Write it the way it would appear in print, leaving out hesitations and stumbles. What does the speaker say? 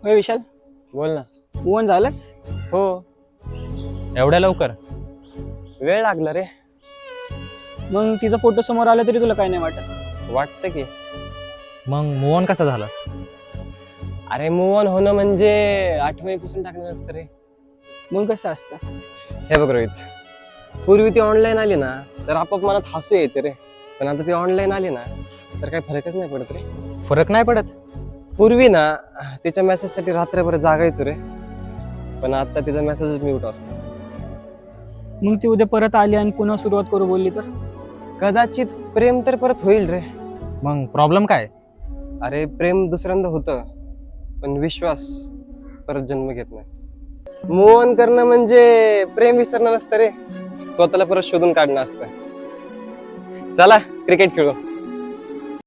होय विशाल, बोल ना. मूव झालंस? हो, एवढ्या लवकर? वेळ लागला रे. मग तिचा फोटो समोर आला तरी तुला काय नाही वाटत? वाटतं की. मग मूव ऑन कसा झाला? अरे मूव ऑन होणं म्हणजे आठवणीपासून टाकणं नसतं रे. मग कसं असतं? हे बघ रोहित, पूर्वी ती ऑनलाईन आली ना तर आपोआप मनात हसू यायचं रे. पण आता ती ऑनलाईन आली ना तर काही फरकच नाही पडत रे. फरक नाही पडत? पूर्वी ना तिच्या मेसेजसाठी रात्रभर जागायचो रे, पण आता तिचा मेसेजच म्यूट असतो. मग ती उद्या परत आली आणि पुन्हा सुरुवात करू बोलली तर? कदाचित प्रेम तर परत होईल रे. मग प्रॉब्लेम काय? अरे प्रेम दुसऱ्यांदा होतं, पण विश्वास परत जन्म घेत नाही. मूव ऑन करणं म्हणजे प्रेम विसरणं नसतं रे, स्वतःला परत शोधून काढणं असतं. चला क्रिकेट खेळू.